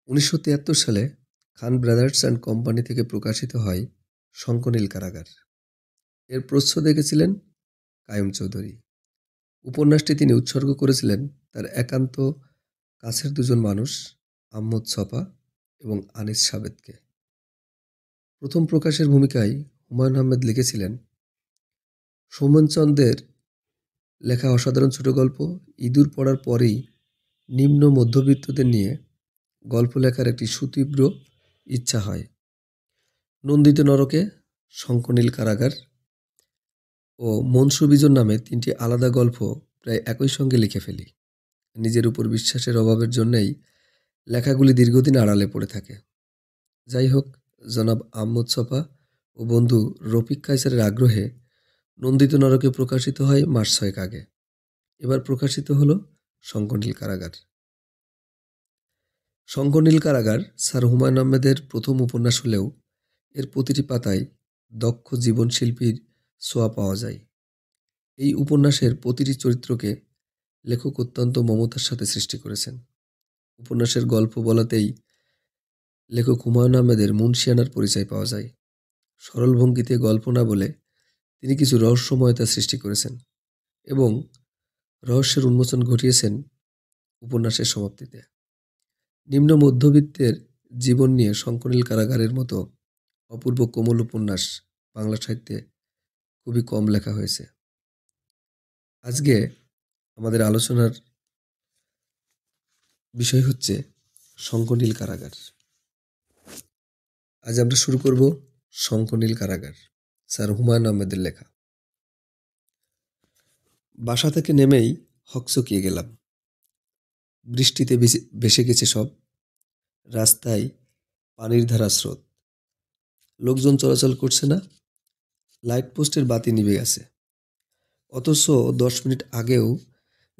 ১৯৭৩ সালে খান brothers and company থেকে প্রকাশিত হয় শঙ্খনীল কারাগার। এর প্রচ্ছদ এঁকেছিলেন কাইয়ুম চৌধুরী। উপন্যাসটি তিনি উৎসর্গ করেছিলেন তার একান্ত কাছের দুজন মানুষ আহমদ ছফা এবং আনিস সাবেদকে। প্রথম প্রকাশের ভূমিকায় হুমায়ূন আহমেদ লিখেছিলেন। সৌমেনচন্দ্রের লেখা অসাধারণ ছোট গল্প ইঁদুর পড়ার পরেই নিম্ন মধ্যবিত্তদের নিয়ে গল্প লেখার একটি সুতীব্র ইচ্ছা হয়। নন্দিত নরকে, শঙ্খনীল কারাগার ও মনসুবিজন নামে তিনটি আলাদা গল্প প্রায় একই সঙ্গে লিখে ফেলি। নিজের উপর বিশ্বাসের অভাবের জন্যেই লেখাগুলি দীর্ঘদিন আড়ালে পড়ে থাকে। যাই হোক, জনাব আহমদ ছফা ও বন্ধু রফিক কায়সারের আগ্রহে নন্দিত নরকে প্রকাশিত হয় মাস ৬ আগে। এবার প্রকাশিত হলো শঙ্খনীল কারাগার। শঙ্খনীল কারাগার স্যার হুমায়ূন আহমেদের প্রথম উপন্যাস হলেও এর প্রতিটি পাতায় দক্ষ জীবনশিল্পীর ছোঁয়া পাওয়া যায়। এই উপন্যাসের প্রতিটি চরিত্রকে লেখক অত্যন্ত মমতার সাথে সৃষ্টি করেছেন। উপন্যাসের গল্প বলাতেই লেখক হুমায়ূন আহমেদের মুন্সিয়ানার পরিচয় পাওয়া যায়। সরল ভঙ্গিতে গল্প না বলে তিনি কিছু রহস্যময়তা সৃষ্টি করেছেন এবং রহস্যের উন্মোচন ঘটিয়েছেন উপন্যাসের সমাপ্তিতে। নিম্ন মধ্যবিত্তের জীবন নিয়ে শঙ্খনীল কারাগারের মতো অপূর্ব কোমল উপন্যাস বাংলা সাহিত্যে খুবই কম লেখা হয়েছে। আজকে আমাদের আলোচনার বিষয় হচ্ছে শঙ্খনীল কারাগার। আজ আমরা শুরু করব শঙ্খনীল কারাগার, স্যার হুমায়ূন আহমেদের লেখা। বাসা থেকে নেমেই হকচকিয়ে গেলাম। বৃষ্টিতে ভেসে গেছে সব। রাস্তায় পানির ধারা স্রোত। লোকজন চলাচল করছে না। লাইট পোস্টের বাতি নিভে গেছে। অথচ 10 মিনিট আগেও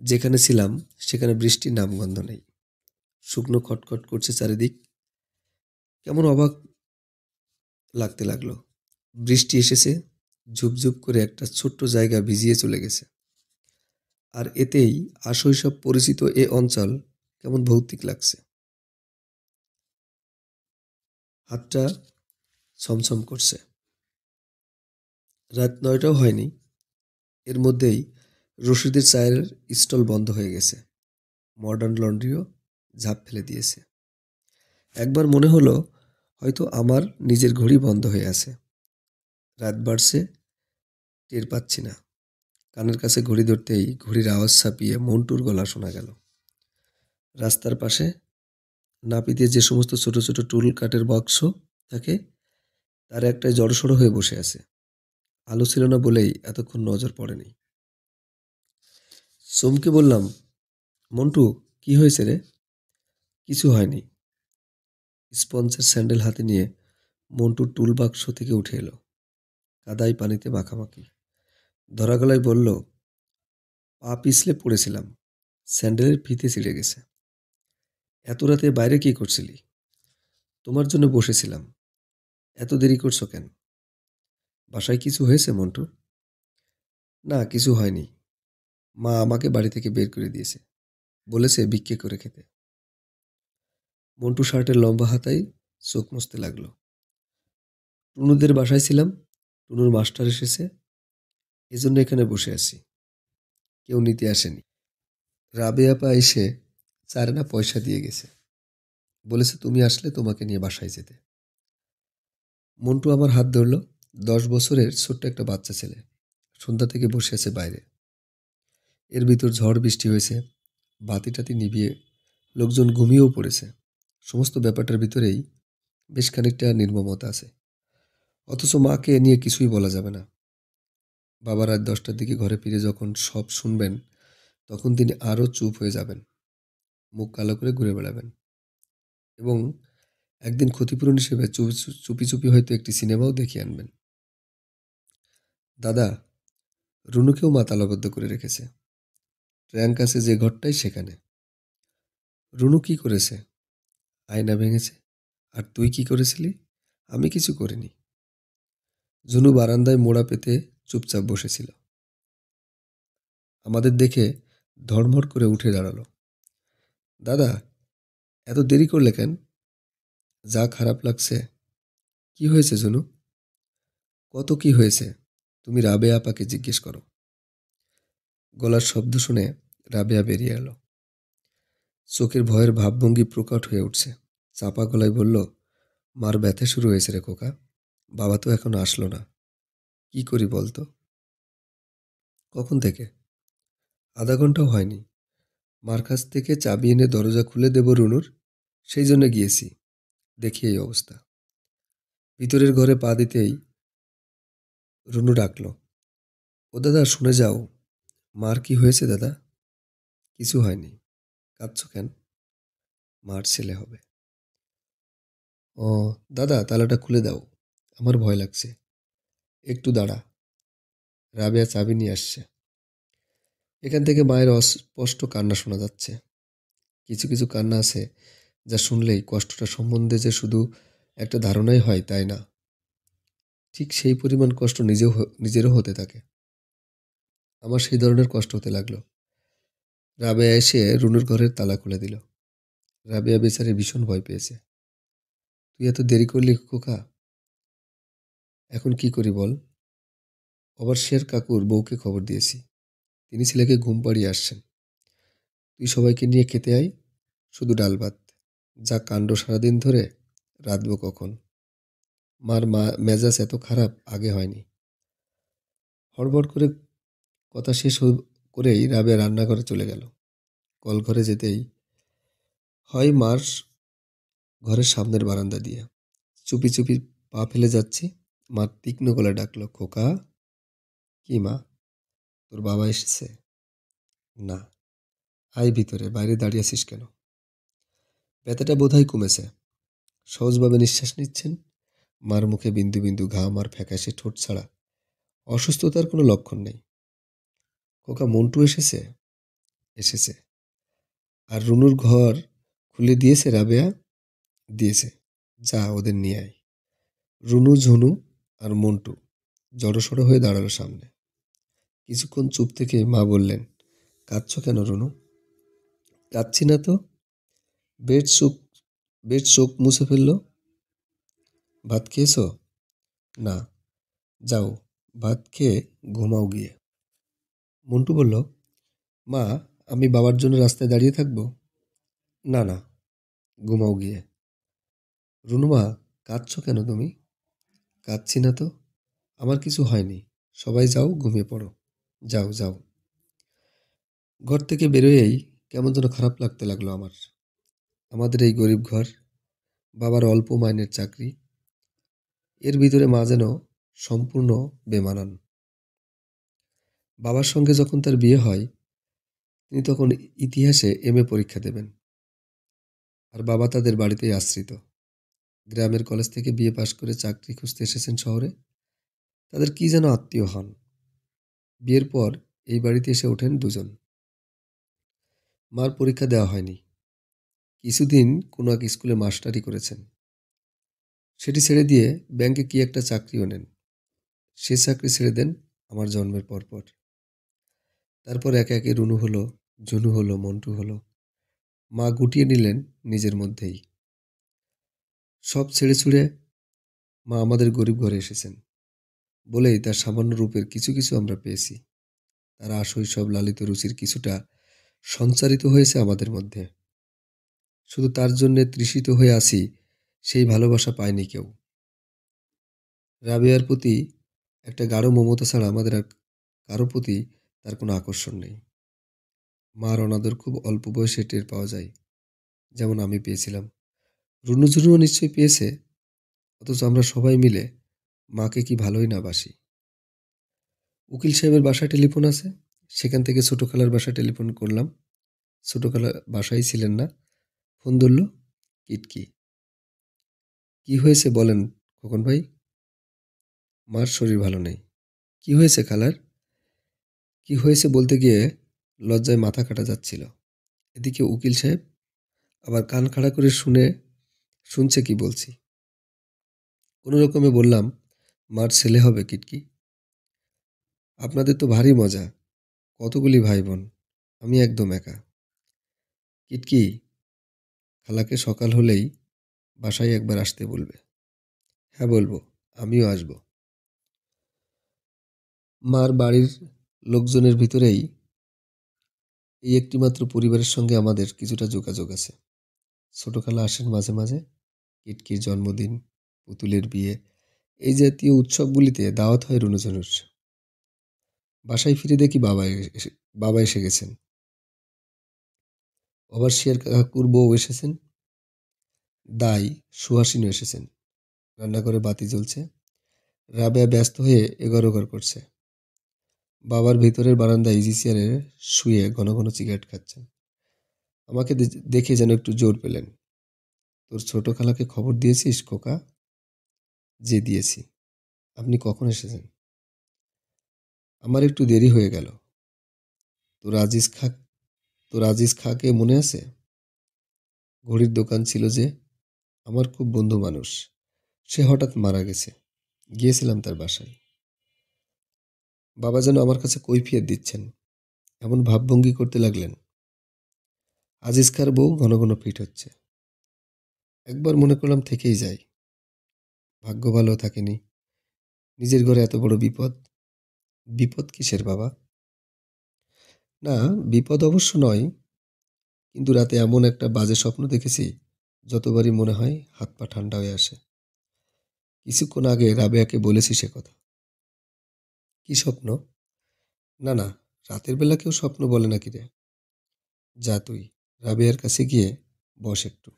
যেখানে ছিলাম সেখানে বৃষ্টির নামগন্ধ নেই। শুকনো খটখট করছে চারিদিক। কেমন অবাক লাগতে লাগলো। বৃষ্টি এসেছে, ঝুপঝুপ করে একটা ছোট্ট জায়গা ভিজিয়ে চলে গেছে। আর এতেই আশৈশব পরিচিত এ অঞ্চল কেমন ভৌতিক লাগছে। হাতটা ছমছম করছে। রাত 9টাও হয়নি। এর মধ্যেই রশিদের চায়ের স্টল বন্ধ হয়ে গেছে। মডার্ন লন্ড্রিও ঝাঁপ ফেলে দিয়েছে। একবার মনে হলো হয়তো আমার নিজের ঘড়ি বন্ধ হয়ে আছে। রাত বাড়ছে, টের পাচ্ছি না। কানের কাছে ঘড়ি ধরতেই ঘড়ির আওয়াজ ছাপিয়ে মন্টুর গলা শোনা গেল। রাস্তার পাশে নাপিতে যে সমস্ত ছোট ছোট টুল কাঠের বাক্স থাকে তার একটাই জড়সড় হয়ে বসে আছে। আলো ছিল না বলেই এতক্ষণ নজর পড়েনি। চমকে বললাম, মন্টু, কি হয়েছে রে? কিছু হয়নি। স্পঞ্জের স্যান্ডেল হাতে নিয়ে মন্টু টুল বাক্স থেকে উঠে এলো। কাদায় পানিতে মাখামাখি। ধরা গলায় বলল, পা পিছলে পড়েছিলাম। স্যান্ডেলের ফিতে ছিঁড়ে গেছে। এত রাতে বাইরে কি করছিলি? তোমার জন্য বসেছিলাম। এত দেরি করছো কেন? বাসায় কিছু হয়েছে মন্টু? না, কিছু হয়নি। মা আমাকে বাড়ি থেকে বের করে দিয়েছে। বলেছে ভিক্ষে করে খেতে। মন্টু শার্টের লম্বা হাতায় চোখ মুছতে লাগলো। টুনুদের বাসায় ছিলাম। টুনুর মাস্টার এসেছে, এজন্য এখানে বসে আছি। কেউ নিতে আসেনি। রাবেয়া আপা এসে 4 আনা পয়সা দিয়ে গেছে। বলেছে তুমি আসলে তোমাকে নিয়ে বাসায় যেতে। মন্টু আমার হাত ধরল। 10 বছরের ছোট্ট একটা বাচ্চা ছেলে। সন্ধ্যা থেকে বসে আছে বাইরে। এর ভিতর ঝড় বৃষ্টি হয়েছে। বাতি টাতি নিভিয়ে লোকজন ঘুমিয়েও পড়েছে। সমস্ত ব্যাপারটার ভিতরেই বেশ খানিকটা নির্মমতা আছে। অথচ মাকে নিয়ে কিছুই বলা যাবে না। বাবা রাত 10টার দিকে ঘরে ফিরে যখন সব শুনবেন তখন তিনি আরও চুপ হয়ে যাবেন, মুখ কালো করে ঘুরে বেড়াবেন এবং একদিন ক্ষতিপূরণ হিসেবে চুপি চুপি হয়তো একটি সিনেমাও দেখিয়ে আনবেন। দাদা, রুনুকেও মা তালাবদ্ধ করে রেখেছে। ট্র্যাঙ্ক আছে যে ঘরটাই সেখানে। রুনু কি করেছে? আয়না ভেঙেছে। আর তুই কি করেছিলি? আমি কিছু করিনি। ঝুনু বারান্দায় মোড়া পেতে চুপচাপ বসেছিল। আমাদের দেখে ধড়মড় করে উঠে দাঁড়ালো। দাদা, এত দেরি করলে কেন? যা খারাপ লাগছে। কি হয়েছে জুনু? কত কি হয়েছে? তুমি রাবেয়া আপাকে জিজ্ঞেস করো। গলার শব্দ শুনে রাবেয়া বেরিয়ে এলো। চোখের ভয়ের ভাবভঙ্গি প্রকট হয়ে উঠছে। চাপা গলায় বলল, মার ব্যথা শুরু হয়েছে রে খোকা। বাবা তো এখনো আসলো না। কি করি বলতো? কখন থেকে? আধা ঘন্টাও হয়নি। মার কাছ থেকে চাবি এনে দরজা খুলে দেব রুনুর, সেই জন্য গিয়েছি। দেখি এই অবস্থা। ভিতরের ঘরে পা দিতেই রুনু ডাকলো, ও দাদা শুনে যাও। মার কি হয়েছে দাদা? কিছু হয়নি। কাঁদছো কেন? মার ছেলে হবে। ও দাদা, তালাটা খুলে দাও, আমার ভয় লাগছে। একটু দাঁড়া, রাবেয়া চাবি নিয়ে আসছে। এখান থেকে মায়ের অস্পষ্ট কান্না শোনা যাচ্ছে। কিছু কিছু কান্না আছে যা শুনলেই কষ্টটা সম্বন্ধে যে শুধু একটা ধারণাই হয় তাই না, ঠিক সেই পরিমাণ কষ্ট নিজেরও হতে থাকে। আমার সেই ধরনের কষ্ট হতে লাগলো। রাবেয়া এসে রুনুর ঘরের তালা খুলে দিল। রাবেয়া বেচারি ভীষণ ভয় পেয়েছে। তুই এত দেরি করলি খোকা, এখন কি করি বল? শের কাকুর বউকে খবর দিয়েছি, তিনি ছেলেকে ঘুম পাড়িয়ে আসছেন। তুই সবাইকে নিয়ে খেতে আয়, শুধু ডাল ভাত। যা কাণ্ড সারাদিন ধরে, রাঁধবো কখন? মার মেজাজ এত খারাপ আগে হয়নি। হড়বড় করে কথা শেষ করেই রাবেয়া রান্নাঘরে চলে গেল। কলঘরে যেতেই হয় মার ঘরের সামনের বারান্দা দিয়ে চুপি চুপি পা ফেলে যাচ্ছি। মা তীক্ষ্ণ গলায় ডাকলো, খোকা। কি মা? তোর বাবা এসেছে? না। আয় ভিতরে, বাইরে দাঁড়িয়ে আছিস কেন? ব্যথাটা বোধহয় কমেছে। সহজভাবে নিঃশ্বাস নিচ্ছেন। মার মুখে বিন্দু বিন্দু ঘাম আর ফ্যাকাশে ঠোঁট ছাড়া অসুস্থতার কোনো লক্ষণ নেই। খোকা, মন্টু এসেছে? এসেছে। আর রুনুর ঘর খুলে দিয়েছে রাবেয়া? দিয়েছে। যা, ওদের নিয়ে আয়। রুনু, ঝুনু আর মন্টু জড়সড় হয়ে দাঁড়ালো সামনে। কিছুক্ষণ চুপ থেকে মা বললেন, কাঁদছো কেন রুনু? কাঁদছি না তো। বেড চোখ বেড চোখ মুছে ফেললো। ভাত খেয়েছো? না। যাও, ভাত খেয়ে ঘুমাও গিয়ে। মন্টু বলল, মা, আমি বাবার জন্য রাস্তায় দাঁড়িয়ে থাকবো? না না, ঘুমাও গিয়ে। রুনুমা, কাঁদছো কেন তুমি? কাঁদছি না তো। আমার কিছু হয়নি। সবাই যাও, ঘুমিয়ে পড়ো। যাও যাও। ঘর থেকে বেরোয়েই কেমন যেন খারাপ লাগতে লাগলো আমার। আমাদের এই গরিব ঘর, বাবার অল্প মাইনের চাকরি, এর ভিতরে মা যেন সম্পূর্ণ বেমানান। বাবার সঙ্গে যখন তার বিয়ে হয়, তিনি তখন ইতিহাসে এমএ পরীক্ষা দেবেন। আর বাবা তাদের বাড়িতেই আশ্রিত। গ্রামের কলেজ থেকে বিএ পাশ করে চাকরি খুঁজতে এসেছেন শহরে। তাদের কি যেন আত্মীয় হন। বিয়ের পর এই বাড়িতে এসে ওঠেন দুজন। মার পরীক্ষা দেওয়া হয়নি। কিছুদিন কোনো এক স্কুলে মাস্টারি করেছেন। সেটি ছেড়ে দিয়ে ব্যাংকে কি একটা চাকরিও নেন। সে চাকরি ছেড়ে দেন আমার জন্মের পরপর। তারপর একে একে রুনু হলো, ঝুনু হলো, মন্টু হলো। মা গুটিয়ে নিলেন নিজের মধ্যেই। সব ছেড়ে ছুড়ে মা আমাদের গরিব ঘরে এসেছেন বলেই তার সামান্য রূপের কিছু কিছু আমরা পেয়েছি। তার শৈশব লালিত রুচির কিছুটা সঞ্চারিত হয়েছে আমাদের মধ্যে। শুধু তার জন্যে তৃষিত হয়ে আছি, সেই ভালোবাসা পায়নি কেউ। রাবেয়ার প্রতি একটা গাঢ় মমতা ছাড়া আমাদের আর কারো প্রতি তার কোনো আকর্ষণ নেই। মার অনাদর খুব অল্প বয়সে টের পাওয়া যায়, যেমন আমি পেয়েছিলাম। রুনু ঝুনুও নিশ্চয়ই পেয়েছে, অথচ আমরা সবাই মিলে মাকে কি ভালোই না বাসি। উকিল সাহেবের বাসায় টেলিফোন আছে, সেখান থেকে ছোট খালার বাসায় টেলিফোন করলাম। ছোট খালা বাসায় ছিলেন না। ফোন ধরল কিটকি। কি হয়েছে বলেন খোকন ভাই? মার শরীর ভালো নেই। কি হয়েছে খালার? কি হয়েছে বলতে গিয়ে লজ্জায় মাথা কাটা যাচ্ছিল। এদিকে উকিল সাহেব আবার কান খাড়া করে শুনছে কি বলছি। কোনো রকমে বললাম, মার ছেলে হবে কিটকি। আপনাদের তো ভারী মজা, কতগুলি ভাই বোন, আমি একদম একা। কিটকি, খালাকে সকাল হলেই বাসায় একবার আসতে বলবে। হ্যাঁ বলবো, আমিও আসব। মার বাড়ির লোকজনের ভিতরেই এই একটিমাত্র পরিবারের সঙ্গে আমাদের কিছুটা যোগাযোগ আছে। ছোট খালা আসেন মাঝে মাঝে, কিটকির জন্মদিন, পুতুলের বিয়ে, এই জাতীয় উৎসবগুলিতে দাওয়াত হয় রুনুঝুনুর। বাসায় ফিরে দেখি বাবা এসে গেছেন। ওভারসিয়ার কাকুর বউ এসেছেন। দাই সুহাসিনী এসেছেন। রান্নাঘরে বাতি জ্বলছে। রাবেয়া ব্যস্ত হয়ে এগর ওগর করছে। বাবার ভিতরের বারান্দায় ইজি চেয়ারে শুয়ে ঘন ঘন সিগারেট খাচ্ছেন। আমাকে দেখে যেন একটু জোর পেলেন। তোর ছোট খালাকে খবর দিয়েছিস খোকা? যে দিয়েছি। আপনি কখন এসেছেন? আমার একটু দেরি হয়ে গেল। তোর আজিজ খা তোর আজিজ খাকে মনে আছে? ঘড়ির দোকান ছিল যে, আমার খুব বন্ধু মানুষ। সে হঠাৎ মারা গেছে। গিয়েছিলাম তার বাসায়। বাবা যেন আমার কাছে কৈফিয়ত দিচ্ছেন, এমন ভাবভঙ্গি করতে লাগলেন। আজিজ খার বউ ঘন ঘন ফিট হচ্ছে। একবার মনে করলাম থেকেই যাই। ভাগ্য ভালো থাকেনি। নিজের ঘরে এত বড় বিপদ। বিপদ কিসের বাবা? না, বিপদ অবশ্য নয়, কিন্তু রাতে এমন একটা বাজে স্বপ্ন দেখেছি, যতবারই মনে হয় হাত পা ঠান্ডা হয়ে আসে। কিছুক্ষণ আগে রাবেয়াকে বলেছি সে কথা। কি স্বপ্ন? না না, রাতের বেলা কেউ স্বপ্ন বলে নাকি রে? যা তুই রাবেয়ার কাছে গিয়ে বস একটু।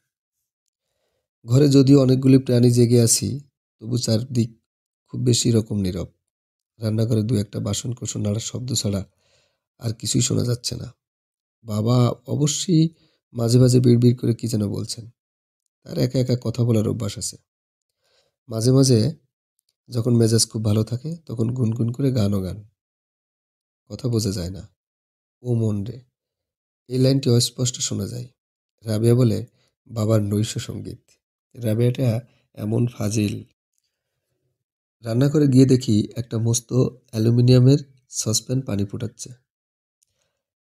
ঘরে যদিও অনেকগুলি প্রাণী জেগে আছি, তবু চারদিক খুব বেশি রকম নীরব। রান্নাঘরে দু একটা বাসন কোসন নাড়ার শব্দ ছাড়া আর কিছুই শোনা যাচ্ছে না। বাবা অবশ্যই মাঝে মাঝে বিড়বিড় করে কি যেন বলছেন। তার একা একা কথা বলার অভ্যাস আছে। মাঝে মাঝে যখন মেজাজ খুব ভালো থাকে তখন গুনগুন করে গান। কথা বোঝা যায় না। ও মন রে, এই লাইনটি অস্পষ্ট শোনা যায়। রাবেয়া বলে বাবার নৈশ সঙ্গীত। রাবেয়াটা এমন ফাজিল। রান্নাঘরে গিয়ে দেখি একটা মস্ত অ্যালুমিনিয়ামের সসপ্যান পানি ফোটাচ্ছে।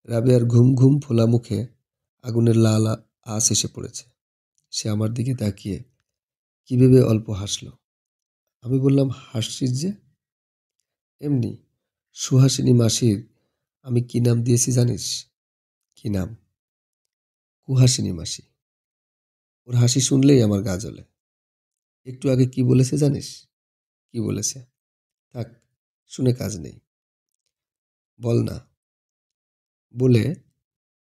রাবেয়ার ঘুম ঘুম ফোলা মুখে আগুনের লাল আঁচ এসে পড়েছে। সে আমার দিকে তাকিয়ে কি ভেবে অল্প হাসল। আমি বললাম, হাসছিস যে? এমনি। সুহাসিনী মাসির আমি কি নাম দিয়েছি জানিস? কি নাম? কুহাসিনী মাসি। ওর হাসি শুনলেই আমার গা জ্বলে। একটু আগে কি বলেছে জানিস? কি বলেছে? থাক, শুনে কাজ নেই। বল না। বলে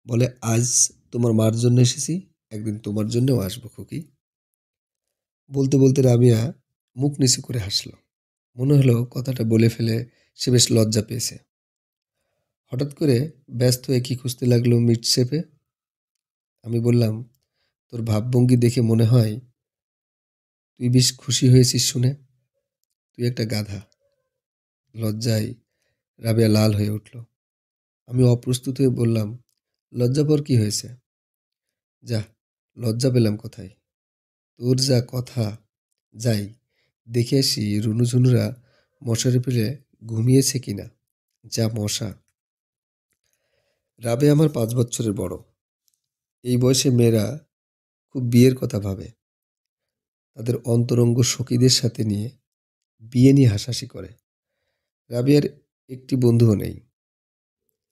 বলে আজ তোমার মার জন্য এসেছি, একদিন তোমার জন্যও আসবো খুকি। বলতে বলতে রাবিয়া মুখ নিচু করে হাসলো। মনে হলো কথাটা বলে ফেলে সে বেশ লজ্জা পেয়েছে। হঠাৎ করে ব্যস্ত হয়ে কি খুঁজতে লাগলো মিট শেপে। আমি বললাম, তোর ভাবভঙ্গি দেখে মনে হয় তুই বেশ খুশি হয়েছিস শুনে। তুই একটা গাধা। লজ্জায় রাবেয়া লাল হয়ে উঠল। আমি অপ্রস্তুত হয়ে বললাম, লজ্জা পর কি হয়েছে? যা, লজ্জা পেলাম কোথায়? তোর যা কথা। যাই দেখে আসি রুনুঝুনুরা মশারি ফেলে ঘুমিয়েছে কিনা। যা মশা। রাবে আমার 5 বছরের বড়। এই বয়সে মেয়েরা খুব বিয়ের কথা ভাবে। তাদের অন্তরঙ্গ সখীদের সাথে নিয়ে বিয়ে নিয়ে হাসাহাসি করে। রাবিয়ার একটি বন্ধুও নেই।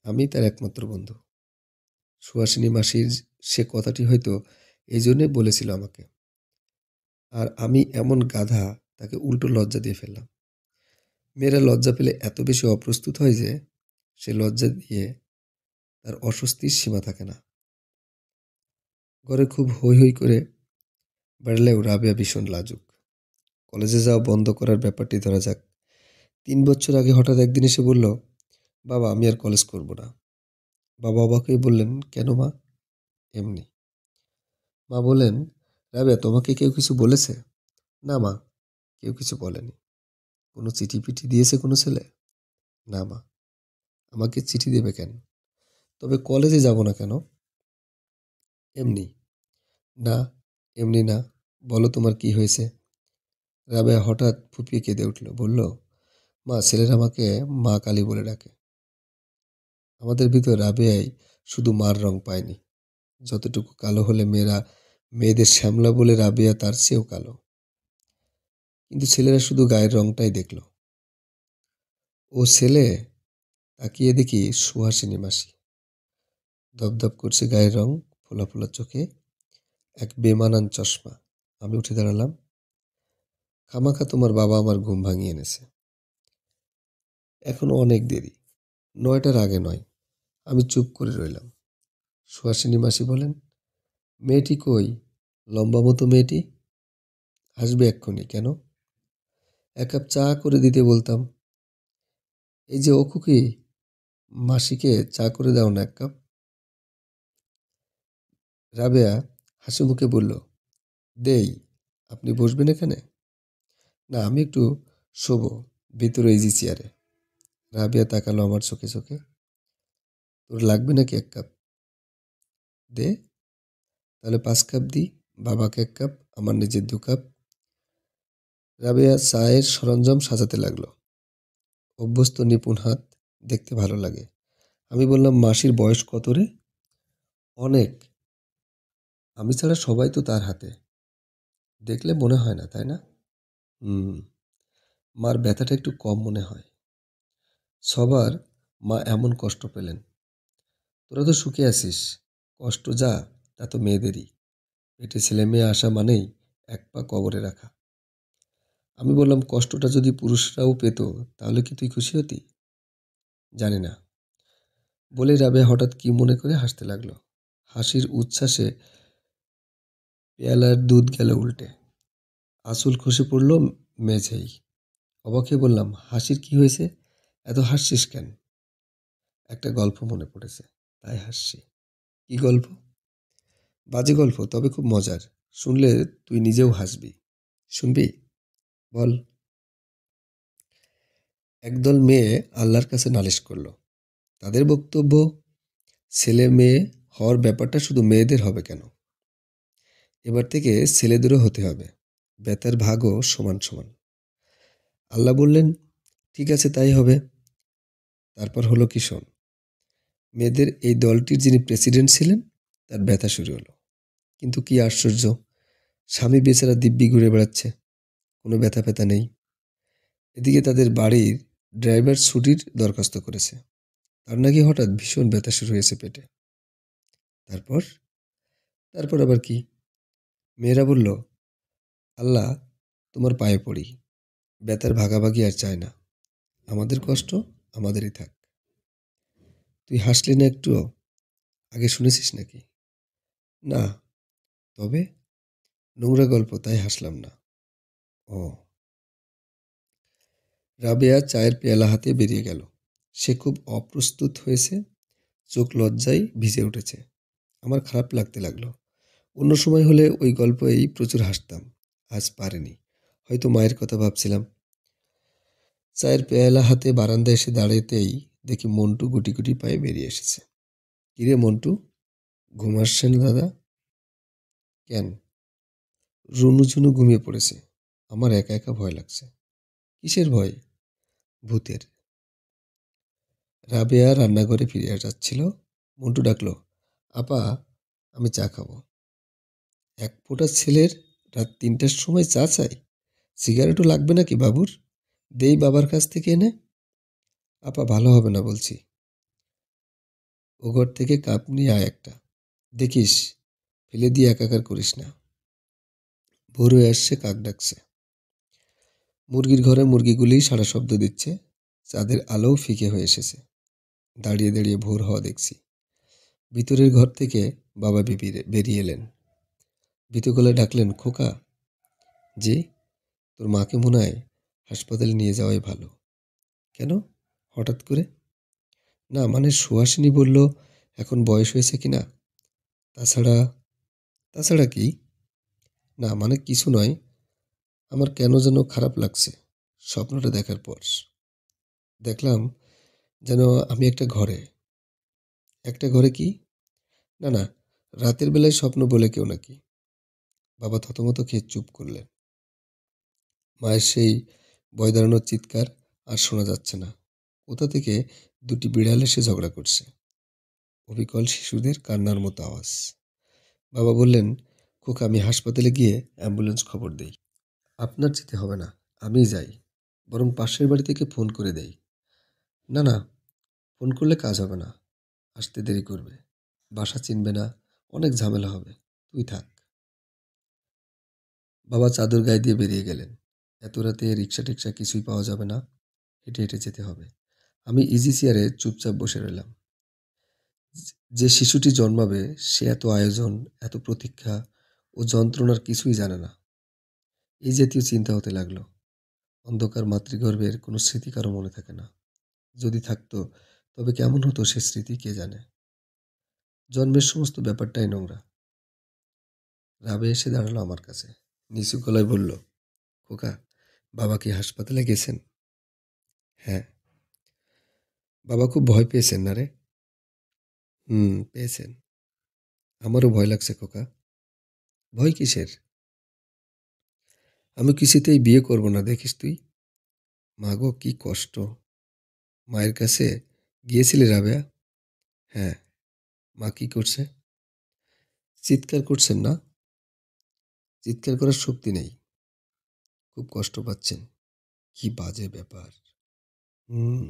আমি তার একমাত্র বন্ধু। সুহাসিনী মাসির সে কথাটি হয়তো এই জন্যে বলেছিল আমাকে। আর আমি এমন গাধা, তাকে উল্টো লজ্জা দিয়ে ফেললাম। মেয়েরা লজ্জা পেলে এত বেশি অপ্রস্তুত হয় যে সে লজ্জা দিয়ে তার অস্বস্তির সীমা থাকে না। ঘরে খুব হৈ হৈ করে বেড়ালেও রাবেয়া ভীষণ লাজুক। কলেজে যাওয়া বন্ধ করার ব্যাপারটি ধরা যাক। 3 বছর আগে হঠাৎ একদিন এসে বলল, বাবা আমি আর কলেজ করব না। বাবা অবাক হয়ে বললেন, কেন মা? এমনি। মা বললেন, রাবেয়া তোমাকে কেউ কিছু বলেছে? না মা, কেউ কিছু বলেনি। কোনো চিঠি পিঠি দিয়েছে কোনো ছেলে? না মা, আমাকে চিঠি দেবে কেন? তবে কলেজে যাব না কেন? এমনি। না, এমনি না। বলো তোমার কি হয়েছে? রাবেয়া হঠাৎ ফুপিয়ে কেঁদে উঠল। বলল, মা ছেলেরা আমাকে মা কালী বলে ডাকে। আমাদের ভিতর রাবেয়াই শুধু মার রং পায়নি। যতটুকু কালো হলে মেয়েরা মেয়েদের শ্যামলা বলে রাবেয়া তার চেয়েও কালো। কিন্তু ছেলেরা শুধু গায়ের রংটাই দেখল। ও ছেলে, তাকিয়ে দেখি সুহাসিনী মাসি। দপদপ করছে গায়ের রং, ফোলা ফোলা চোখে এক বেমানান চশমা। আমি উঠে দাঁড়ালাম। খামাখা তোমার বাবা আমার ঘুম ভাঙিয়ে এনেছে। এখনো অনেক দেরি, 9টার আগে নয়। আমি চুপ করে রইলাম। সুহাসিনী মাসি বলেন, মেয়েটি কই, লম্বা মতো মেয়েটি? আসবে এক্ষুনি। কেন? 1 কাপ চা করে দিতে বলতাম। এই যে ও খুকি, মাসিকে চা করে দাও না 1 কাপ। রাবেয়া হাসি মুখে বলল, দেই, আপনি বসবেন এখানে? না, আমি একটু শোবো ভিতরে ইজি চেয়ারে। রাবেয়া তাকালো আমার চোখে চোখে। তোর লাগবে নাকি 1 কাপ? দে, তাহলে 5 কাপ দিই। বাবাকে 1 কাপ, আমার নিজের 2 কাপ। রাবেয়া চায়ের সরঞ্জাম সাজাতে লাগলো। অভ্যস্ত নিপুণ হাত, দেখতে ভালো লাগে। আমি বললাম, মাসির বয়স কত রে? অনেক। আমি ছাড়া সবাই তো তার হাতে। দেখলে মনে হয় না, তাই না? হুম। মার ব্যথাটা একটু কম মনে হয়। সবার মা এমন কষ্ট পেলেন। তোরা তো সুখে আছিস। কষ্ট যা, তা তো মেয়েদেরই। পেটে ছেলে মেয়ে আসা মানেই 1 পা কবরে রাখা। আমি বললাম, কষ্টটা যদি পুরুষরাও পেত তাহলে কি তুই খুশি হতি? জানি না, বলে রাবেয়া হঠাৎ কি মনে করে হাসতে লাগলো। হাসির উচ্ছ্বাসে পেয়ালার দুধ গেল উল্টে। আঁচল খসে পড়ল মেঝেই। অবাক হয়ে বললাম, হাসির কি হয়েছে? এত হাসছিস কেন? একটা গল্প মনে পড়েছে, তাই হাসছি। কি গল্প? বাজে গল্প, তবে খুব মজার। শুনলে তুই নিজেও হাসবি। শুনবি? বল। একদল মেয়ে আল্লাহর কাছে নালিশ করলো। তাদের বক্তব্য, ছেলে মেয়ে হওয়ার ব্যাপারটা শুধু মেয়েদের হবে কেন? এবার থেকে ছেলেদেরও হতে হবে। বেতার ভাগও সমান সমান। আল্লাহ বললেন, ঠিক আছে, তাই হবে। তারপর হলো কি শোন। মেয়েদের এই দলটির যিনি প্রেসিডেন্ট ছিলেন, তার ব্যথা শুরু হলো। কিন্তু কি আশ্চর্য, স্বামী বেচারা দিব্যি ঘুরে বেড়াচ্ছে, কোনো ব্যথা ফেথা নেই। এদিকে তাদের বাড়ির ড্রাইভার ছুটির দরখাস্ত করেছে, তার নাকি হঠাৎ ভীষণ ব্যথা শুরু হয়েছে পেটে। তারপর তারপর আবার কি? মেয়েরা বলল, আল্লাহ, তোমার পায়ে পড়ি, ব্যথার ভাগাভাগি আর চায় না। আমাদের কষ্ট আমাদেরই থাক। তুই হাসলি না একটুও? আগে শুনেছিস নাকি? না। তবে নোংরা গল্প, তাই হাসলাম না। ও। রাবেয়া চায়ের পেয়ালা হাতে বেরিয়ে গেল। সে খুব অপ্রস্তুত হয়েছে, চোখ লজ্জায় ভিজে উঠেছে। আমার খারাপ লাগতে লাগলো। অন্য সময় হলে ওই গল্পেই প্রচুর হাসতাম। আজ পারিনি। হয়তো মায়ের কথা ভাবছিলাম। চায়ের পেয়ালা হাতে বারান্দায় এসে দাঁড়াতেই দেখি মন্টু গুটি গুটি পায়ে বেরিয়ে এসেছে। কিরে মন্টু, ঘুম আসছে না দাদা? কেন? রুনু ঝুনু ঘুমিয়ে পড়েছে। আমার একা একা ভয় লাগছে। কিসের ভয়? ভূতের। রাবেয়া রান্নাঘরে ফিরে যাচ্ছিল। মন্টু ডাকলো, আপা, আমি চা খাবো। 1 ফোঁটা ছেলের রাত 3টার সময় চা চাই? সিগারেটও লাগবে নাকি বাবুর? দেই বাবার কাছ থেকে এনে। আপা, ভালো হবে না বলছি। ও ঘর থেকে কাপ নিয়ে আয় একটা। দেখিস, ফেলে দিয়ে একাকার করিস না। ভোর হয়ে আসছে, কাক ডাকছে। মুরগির ঘরে মুরগিগুলি সারা শব্দ দিচ্ছে। চাঁদের আলোও ফিকে হয়ে এসেছে। দাঁড়িয়ে দাঁড়িয়ে ভোর হওয়া দেখছি। ভিতরের ঘর থেকে বাবা বেরিয়ে এলেন। ভীত গলায় ডাকলেন, খোকা। যে, তোর মাকে মনে হয় হাসপাতালে নিয়ে যাওয়াই ভালো। কেন, হঠাৎ করে? না, মানে সুহাসিনী বলল এখন বয়স হয়েছে কিনা। তাছাড়া তাছাড়া কি? না, মানে কিছু নয়। আমার কেন যেন খারাপ লাগছে স্বপ্নটা দেখার পর। দেখলাম যেন আমি একটা ঘরে কি? না না, রাতের বেলায় স্বপ্ন বলে কেউ নাকি। বাবা থতমত খেয়ে চুপ করলেন। মায়ের সেই ভয় দাঁড়ানোর চিৎকার আর শোনা যাচ্ছে না। কোথা থেকে 2টি বিড়াল এসে ঝগড়া করছে। অবিকল শিশুদের কান্নার মতো আওয়াজ। বাবা বললেন, খোকা, আমি হাসপাতালে গিয়ে অ্যাম্বুলেন্স খবর দেই। আপনার যেতে হবে না, আমিই যাই। বরং পাশের বাড়ি থেকে ফোন করে দেই। না না, ফোন করলে কাজ হবে না, আসতে দেরি করবে, বাসা চিনবে না, অনেক ঝামেলা হবে, তুই থাক। বাবা চাদর গায়ে দিয়ে বেরিয়ে গেলেন। এত রাতে রিক্সা টিক্সা কিছুই পাওয়া যাবে না, হেঁটে হেঁটে যেতে হবে। আমি ইজি চেয়ারে চুপচাপ বসে রইলাম। যে শিশুটি জন্মাবে সে এত আয়োজন, এত প্রতীক্ষা ও যন্ত্রণার কিছুই জানে না। এই জাতীয় চিন্তা হতে লাগলো। অন্ধকার মাতৃগর্ভের কোনো স্মৃতি কারো মনে থাকে না। যদি থাকতো তবে কেমন হতো সে স্মৃতি কে জানে। জন্মের সমস্ত ব্যাপারটাই নোংরা। রাবে এসে দাঁড়ালো আমার কাছে, নিচু গলায় বলল, খোকা, বাবা কি হাসপাতালে গেছেন? হ্যাঁ। বাবা খুব ভয় পেয়েছেন না রে? পেয়েছেন। আমারও ভয় লাগছে খোকা। ভয় কিসের? আমি কিছুতেই বিয়ে করব না, দেখিস তুই। মা গো, কি কষ্ট। মায়ের কাছে গিয়েছিলি রাবেয়া? হ্যাঁ। মা কি করছে? চিৎকার করছেন না? চিৎকার করার শক্তি নেই, খুব কষ্ট পাচ্ছেন। কি বাজে ব্যাপার। হুম।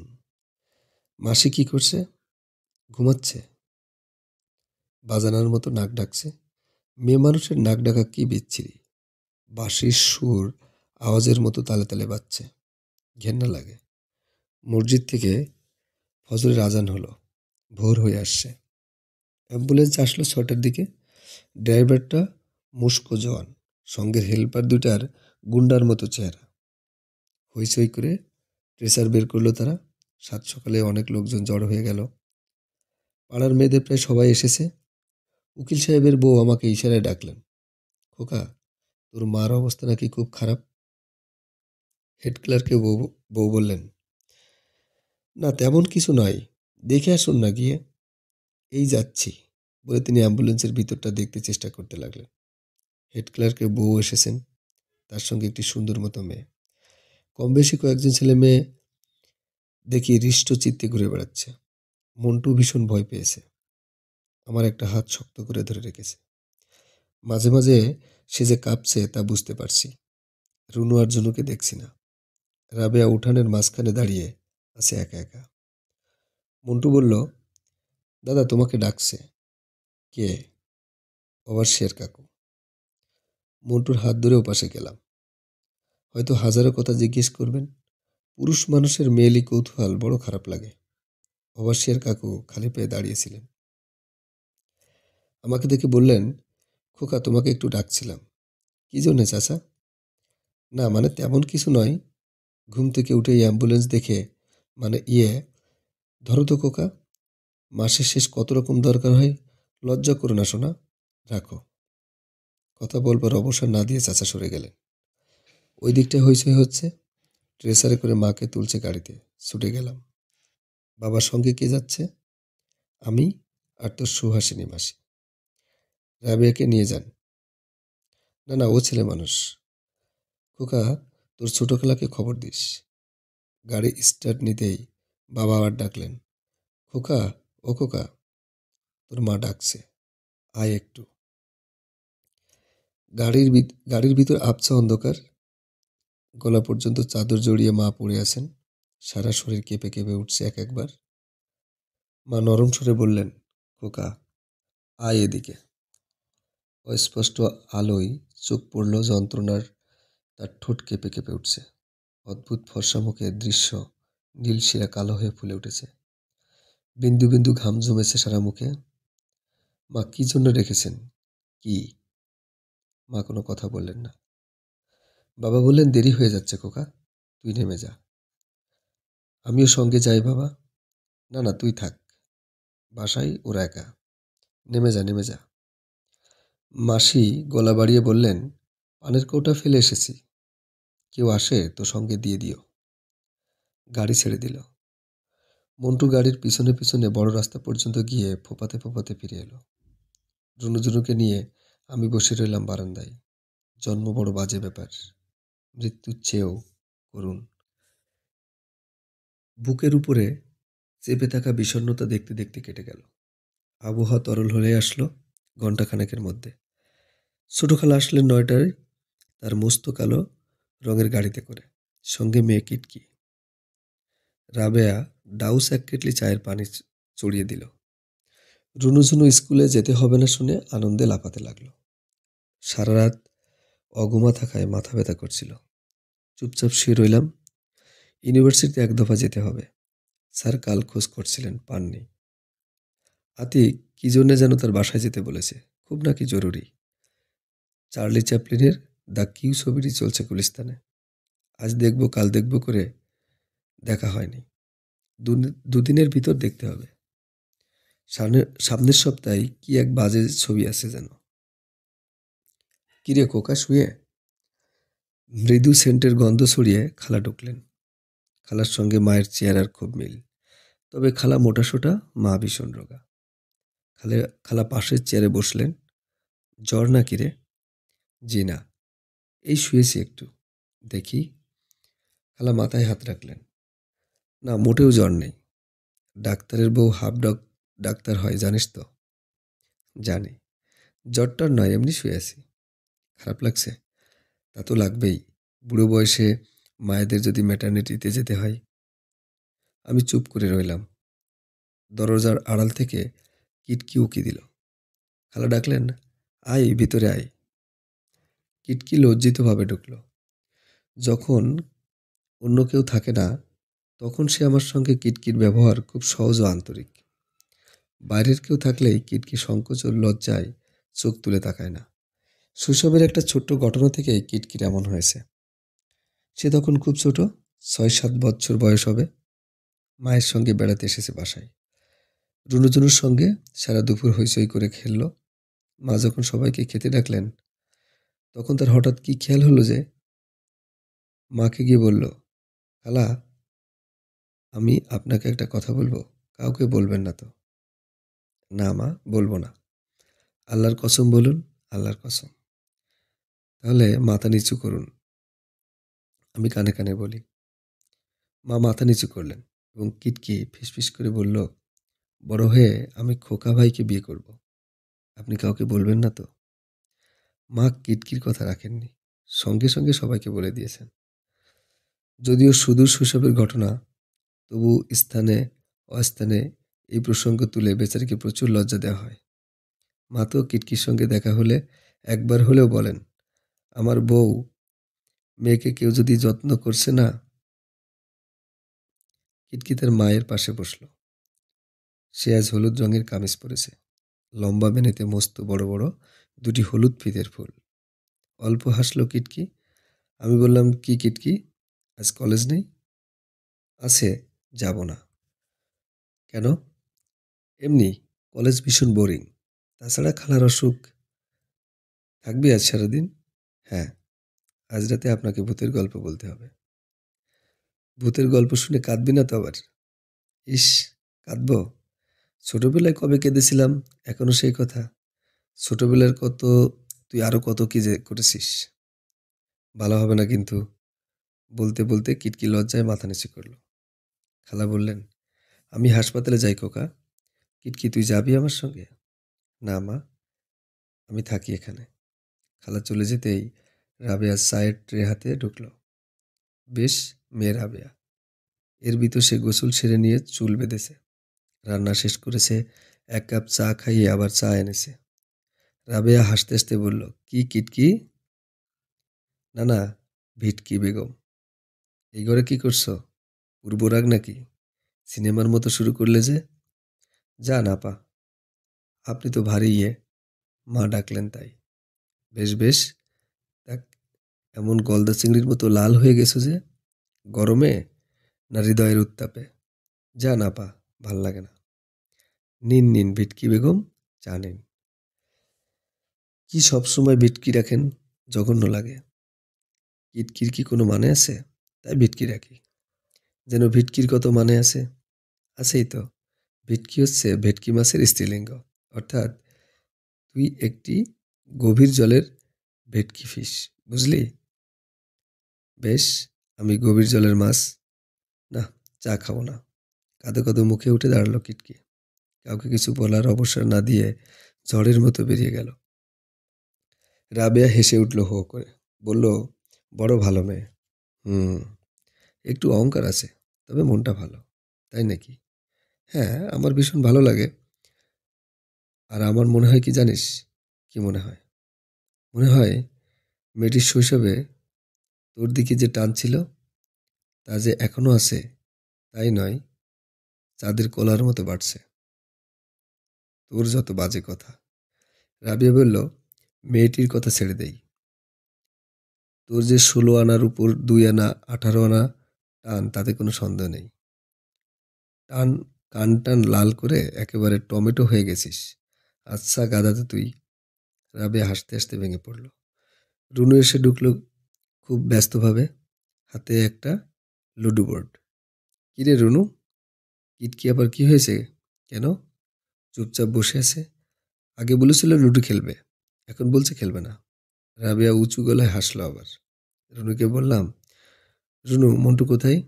মাসি কি করছে? ঘুমাচ্ছে। বাজানোর মতো নাক ডাকছে। মেয়ে মানুষের নাক ডাকা কি বিচ্ছিরি। বাঁশির সুর আওয়াজের মতো তালে তালে বাজছে, ঘেন্না লাগে। মসজিদ থেকে ফজরের আজান হলো। ভোর হয়ে আসছে। অ্যাম্বুলেন্স আসলো 6টার দিকে। ড্রাইভারটা মুস্কো জওয়ান, সঙ্গের হেল্পার দুটার গুন্ডার মতো চেহারা। হইচই করে ট্রেসার বের করলো তারা। সাত সকালে অনেক লোকজন জড়ো হয়ে গেল। পাড়ার মেয়েদের প্রায় সবাই এসেছে। উকিল সাহেবের বউ আমাকে ইশারায় ডাকলেন, খোকা, তোর মার অবস্থা নাকি খুব খারাপ। হেড ক্লার্কে বউ বউ বললেন, না তেমন কিছু নয়, দেখে আসুন না গিয়ে। এই যাচ্ছি, বলে তিনি অ্যাম্বুলেন্সের ভিতরটা দেখতে চেষ্টা করতে লাগলেন। হেড ক্লার্কের বউ এসেছেন, তার সঙ্গে একটি সুন্দর মতো মেয়ে। কম বেশি কয়েকজন ছেলে মেয়ে দেখি হৃষ্ট চিত্তে ঘুরে বেড়াচ্ছে। মন্টু ভীষণ ভয় পেয়েছে। আমার একটা হাত শক্ত করে ধরে রেখেছে। মাঝে মাঝে সে যে কাঁপছে তা বুঝতে পারছি। রুনু আর জুনুকে দেখছি না। রাবেয়া উঠানের মাঝখানে দাঁড়িয়ে আছে একা একা। মন্টু বলল, দাদা তোমাকে ডাকছে। কে? আবার শের কাকু। মন্টুর হাত ধরে ওপাশে গেলাম। হয়তো হাজারো কথা জিজ্ঞেস করবেন। পুরুষ মানুষের মেয়েলি কৌতূহল বড় খারাপ লাগে। অবশ্যের কাকু খালি পেয়ে দাঁড়িয়েছিলেন। আমাকে দেখে বললেন, খোকা, তোমাকে একটু ডাকছিলাম। কি জন্যে চাচা? না মানে তেমন কিছু নয়। ঘুম থেকে উঠে অ্যাম্বুলেন্স দেখে মানে ধরো তো খোকা, মাসের শেষ কত রকম দরকার হয়। লজ্জা করো না শোনা, রাখো। কথা বলবার অবসর না দিয়ে চাচা সরে গেলেন। ওই দিকটায় হইচই হচ্ছে। ট্রেসারে করে মাকে তুলছে গাড়িতে। ছুটে গেলাম। বাবার সঙ্গে কে যাচ্ছে? আমি আর তোর সুহাসিনী মাসি। রাবেয়াকে নিয়ে যান। না না, ও ছেলে মানুষ। খোকা, তোর ছোট খালাকে খবর দিস। গাড়ি স্টার্ট নিতেই বাবা আবার ডাকলেন, খোকা, ও খোকা, তোর মা ডাকছে, আয় একটু। গাড়ির ভিতর আবছা অন্ধকার। গলা পর্যন্ত চাদর জড়িয়ে মা পড়ে আছেন। সারা শরীর কেঁপে কেঁপে উঠছে এক একবার। মা নরম স্বরে বললেন, খোকা, আয় এদিকে। অস্পষ্ট আলোয় চোখ পড়ল যন্ত্রণার। তার ঠোঁট কেঁপে কেঁপে উঠছে। অদ্ভুত ফর্সা মুখের দৃশ্য নীল শিরা কালো হয়ে ফুলে উঠেছে। বিন্দু বিন্দু ঘাম জমেছে সারা মুখে। মা কি জন্য রেখেছেন? কি? মা কোনো কথা বললেন না। বাবা বললেন, দেরি হয়ে যাচ্ছে খোকা, তুই নেমে যা। আমিও সঙ্গে যাই বাবা। না না, তুই থাক, বাসায় ওরা একা। নেমে যা, নেমে যা। মাসি গলা বাড়িয়ে বললেন, পানের কৌটা ফেলে এসেছি, কেউ আসে তো সঙ্গে দিয়ে দিও। গাড়ি ছেড়ে দিল। মন্টু গাড়ির পিছনে পিছনে বড় রাস্তা পর্যন্ত গিয়ে ফোপাতে ফোপাতে ফিরে এলো। রুনুঝুনুকে নিয়ে আমি বসে রইলাম বারান্দায়। জন্ম বড় বাজে ব্যাপার, মৃত্যুর চেয়েও করুণ। বুকের উপরে চেপে থাকা বিষণ্ণতা দেখতে দেখতে কেটে গেল। আবহাওয়া তরল হয়ে আসলো ঘণ্টাখানেকের মধ্যে। ছোট খালা আসলেন 9টায়, তার মস্ত কালো রঙের গাড়িতে করে, সঙ্গে মেয়ে কিটকি। রাবেয়া ডাউস 1 কেটলি চায়ের পানি চড়িয়ে দিল। রুনুঝুনু স্কুলে যেতে হবে না শুনে আনন্দে লাফাতে লাগলো। সারা রাত অঘুমা থাকায় মাথা ব্যথা করছিল। চুপচাপ শুয়ে রইলাম। ইউনিভার্সিটিতে 1 দফা যেতে হবে। স্যার কাল খোঁজ করছিলেন, পাননি। আতিক কি জন্যে যেন তার বাসায় যেতে বলেছে, খুব নাকি জরুরি। চার্লি চ্যাপলিনের দ্য কিউ ছবিটি চলছে গুলিস্তানে। আজ দেখব কাল দেখব করে দেখা হয়নি। দুদিনের ভিতর দেখতে হবে। সামনের সপ্তাহে কি এক বাজে ছবি আছে যেন। কিরে কোকা শুয়ে? মৃদু সেন্টের গন্ধ ছড়িয়ে খালা ঢুকলেন। খালার সঙ্গে মায়ের চেহারার খুব মিল, তবে খালা মোটাসোটা, মা ভীষণ রোগা। খালা পাশের চেয়ারে বসলেন। জ্বর নাকি রে? জি না, এই শুয়েছি একটু। দেখি। খালা মাথায় হাত রাখলেন। না, মোটেও জ্বর নেই। ডাক্তারের বউ হাফ ডগ ডাক্তার হয় জানিস তো? জানি। জ্বরটার নয়, এমনি শুয়ে আছি। খারাপ লাগছে? তা তো লাগবেই, বুড়ো বয়সে মায়েদের যদি ম্যাটারনিটিতে যেতে হয়। আমি চুপ করে রইলাম। দরজার আড়াল থেকে কিটকি উকি দিল। খালা ডাকলেন, আয় ভিতরে আয়। কিটকি লজ্জিতভাবে ঢুকল। যখন অন্য কেউ থাকে না, তখন সে আমার সঙ্গে কিটকির ব্যবহার খুব সহজ ও আন্তরিক। বাইরের কেউ থাকলেই কিটকি সংকোচ ও লজ্জায় চোখ তুলে তাকায় না। শৈশবের একটা ছোট্ট ঘটনা থেকেই কিটকির এমন হয়েছে। সে তখন খুব ছোট, 6-7 বছর বয়স হবে। মায়ের সঙ্গে বেড়াতে এসেছে বাসায়। রুনুঝুনুর সঙ্গে সারা দুপুর হইচই করে খেলল। মা যখন সবাইকে খেতে ডাকলেন, তখন তার হঠাৎ কি খেয়াল হলো যে মাকে গিয়ে বলল, খালা, আমি আপনাকে একটা কথা বলবো, কাউকে বলবেন না তো? না মা, বলবো না। আল্লাহর কসম বলুন। আল্লাহর কসম। তাহলে মাথা নিচু করুন, আমি কানে কানে বলি। মা মাথা নিচু করলেন এবং কিটকি ফিসফিস করে বলল, বড় হয়ে আমি খোকা ভাইকে বিয়ে করব। আপনি কাউকে বলবেন না তো? মা কিটকির কথা রাখেননি, সঙ্গে সঙ্গে সবাইকে বলে দিয়েছেন। যদিও সুদূর শৈশবের ঘটনা, তবু স্থানে অস্থানে এই প্রসঙ্গ তুলে বেচারিকে প্রচুর লজ্জা দেওয়া হয়। মা তো কিটকির সঙ্গে দেখা হলে একবার হলেও বলেন, আমার বউ মেয়েকে কেউ যদি যত্ন করছে না। কিটকি তার মায়ের পাশে বসল। সে আজ হলুদ রঙের কামিজ পরেছে। লম্বা বেনেতে মস্ত বড় বড় 2টি হলুদ ফিতের ফুল। অল্প হাসলো কিটকি। আমি বললাম, কি কিটকি, আজ কলেজ নেই? আছে, যাব না। কেন? এমনি, কলেজ ভীষণ বোরিং। তাছাড়া খালার অসুখ। থাকবি আজ সারাদিন? হ্যাঁ, আজ রাতে আপনাকে ভূতের গল্প বলতে হবে। ভূতের গল্প শুনে কাঁদবি না তো আবার? ইস, কাঁদবো? ছোটবেলায় কবে কেঁদেছিলাম, এখনো সেই কথা। ছোটবেলার কত, তুই আরো কত কি যে করেছিস। ভালো হবে না কিন্তু। বলতে বলতে কিটকি লজ্জায় মাথা নিচু করলো। খালা বললেন, আমি হাসপাতালে যাই খোকা। কিটকি, তুই যাবি আমার সঙ্গে? না মা, আমি থাকি এখানে। খালা চলে যেতেই রাবেয়া চায়ের ট্রে হাতে ঢুকলো। বেশ, মেয়ে রাবেয়া। এর ভিতর সে গোসল সেরে নিয়ে চুল বেঁধেছে, রান্না শেষ করেছে, 1 কাপ চা খাইয়ে আবার চা এনেছে। রাবেয়া হাসতে হাসতে বলল, কি কিটকি? না না, ভিটকি বেগম। এই ঘরে কি করছো? পূর্বরাগ নাকি? সিনেমার মতো শুরু করলে যে। যা না পা, আপনি তো ভারী ইয়ে। মা ডাকলেন তাই। বেশ বেশ, দেখ, এমন গলদা চিংড়ির মতো লাল হয়ে গেছো যে। গরমে না হৃদয়ের উত্তাপে? যা না পা, ভাল লাগে না। নিন নিন ভিটকি বেগম, চা নিন। কি সবসময় ভিটকি রাখেন? জঘন্য লাগে। কিটকির কি কোনো মানে আছে? তাই ভিটকি রাখি। যেন ভিটকির কত মানে আছে। আছেই তো। ভিটকি হচ্ছে ভেটকি মাছের স্ত্রীলিঙ্গ, অর্থাৎ তুই একটি গভীর জলের ভেটকি ফিশ, বুঝলি? বেশ, আমি গভীর জলের মাছ। না, চা খাবো না। কাঁদো কাঁদো মুখে উঠে দাঁড়ালো কিটকি। কাউকে কিছু বলার অবসর না দিয়ে ঝড়ের মতো বেরিয়ে গেল। রাবেয়া হেসে উঠল হো করে। বলল, বড় ভালো মেয়ে। হুম, একটু অহংকার আছে, তবে মনটা ভালো। তাই নাকি? হ্যাঁ, আমার ভীষণ ভালো লাগে। আর আমার মনে হয় কি জানিস? কি মনে হয়? মনে হয় মেয়েটির শৈশবে তোর দিকে যে টান ছিল তা যে এখনো আছে, তাই নয়, চাঁদের কলার মতো বাড়ছে। তোর যত বাজে কথা। রাবিয়া বলল, মেয়েটির কথা ছেড়ে দেই। তোর যে ১৬ আনার উপর ২ আনা ১৮ আনা টান, তাতে কোনো সন্দেহ নেই। টান, কান টান লাল করে একেবারে টমেটো হয়ে গেছিস। আচ্ছা গাধাতে তুই। রাবেয়া হাসতে হাসতে ভেঙে পড়ল। রুনু এসে ঢুকলো খুব ব্যস্তভাবে, হাতে একটা লুডো বোর্ড। কিরে রুনু, কিটকি আবার কি হয়েছে? কেন চুপচাপ বসে আছে? আগে বলেছিল লুডো খেলবে, এখন বলছে খেলবে না। রাবেয়া উঁচু গলায় হাসলো আবার। রুনুকে বললাম, রুনু, মন্টু কোথায়?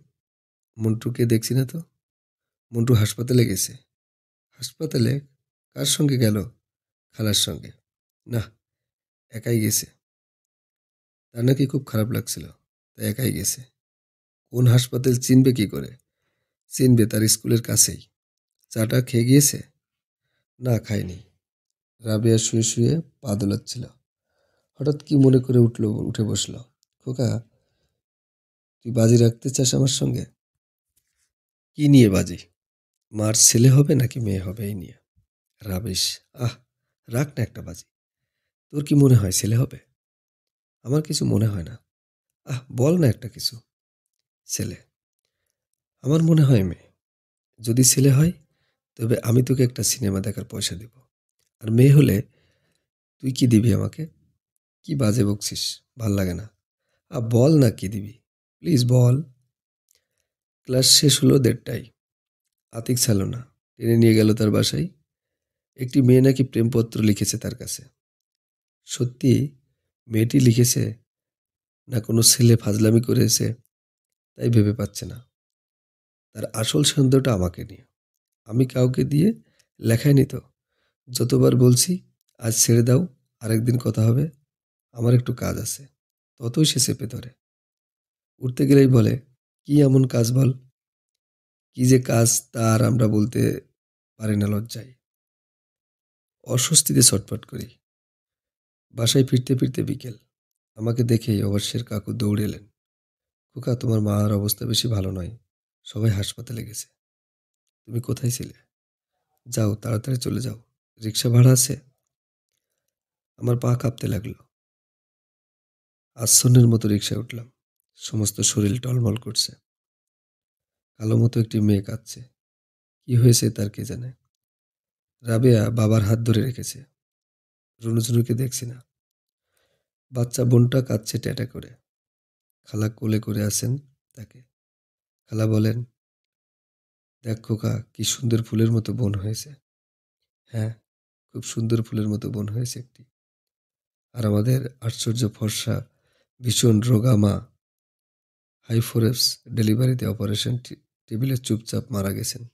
মন্টুকে দেখছি না তো। মন্টু হাসপাতালে গেছে। হাসপাতালে? কার সঙ্গে গেল? খালার সঙ্গে। না, একাই গেছে। তার নাকি খুব খারাপ লাগছিল, তাই একাই গেছে। কোন হাসপাতাল চিনবে কি করে? চিনবে, তার স্কুলের কাছেই। চাটা খেয়ে গিয়েছে? না, খায়নি। রাবেয়া শুয়ে শুয়ে পা দোলাচ্ছিল। হঠাৎ কি মনে করে উঠে বসলো। খোকা, তুই বাজি রাখতে চাস আমার সঙ্গে? কি নিয়ে বাজি? মার ছেলে হবে নাকি মেয়ে হবে, এই নিয়ে। রাবেশ, আহ, রাখ না একটা বাজি। তোর কি মনে হয় ছেলে হবে? আমার কিছু মনে হয় না। আহ, বল না একটা কিছু। ছেলে। আমার মনে হয় মেয়ে। যদি ছেলে হয় তবে আমি তোকে একটা সিনেমা দেখার পয়সা দিব। আর মেয়ে হলে তুই কি দিবি আমাকে? কি বাজে বকছিস, ভাল লাগে না। বল না কি দিবি, প্লিজ বল। ক্লাস শেষ হলো ১:৩০। আতিক ছিল না, টেনে নিয়ে গেল তার বাসায়। একটি মেয়ে নাকি প্রেমপত্র লিখেছে তার কাছে। সত্যি মেয়েটি লিখেছে না কোনো ছেলে ফাজলামি করেছে, তাই ভেবে পাচ্ছে না। তার আসল সন্দেহটা আমাকে নিয়ে। আমি কাউকে দিয়ে লেখাইনি তো। যতবার বলছি আজ ছেড়ে দাও, আরেকদিন কথা হবে, আমার একটু কাজ আছে, ততই সে চেপে ধরে। উঠতে গেলেই বলে, কি এমন কাজ বল? কি যে কাজ তা আর আমরা বলতে পারি না লজ্জায়। অস্বস্তিতে ছটফট করি। বাসায় ফিরতে ফিরতে বিকেল। আমাকে দেখেই অবশ্যের কাকু দৌড়ে এলেন। খোকা, তোমার মার অবস্থা বেশি ভালো নয়, সবাই হাসপাতালে গেছে। তুমি কোথায় ছিলে? যাও, তাড়াতাড়ি চলে যাও। রিক্সা ভাড়া আছে? আমার পা কাঁপতে লাগলো। আচ্ছন্নের মতো রিক্সায় উঠলাম। সমস্ত শরীর টলমল করছে। কালো মতো একটি মেয়ে কাঁদছে। কি হয়েছে তার কে জানে। রাবেয়া বাবার হাত ধরে রেখেছে। রুনুঝুনুকে দেখছি না। বাচ্চা বোনটা কাঁদছে ট্যাটা করে। খালা কোলে করে আছেন তাকে। খালা বলেন, দেখ খোকা, কি সুন্দর ফুলের মতো বোন হয়েছে। হ্যাঁ, খুব সুন্দর ফুলের মতো বোন হয়েছে একটি। আর আমাদের আশ্চর্য ফর্সা, ভীষণ রোগা মা হাইফোরেপস ডেলিভারিতে অপারেশন টেবিলে চুপচাপ মারা গেছেন।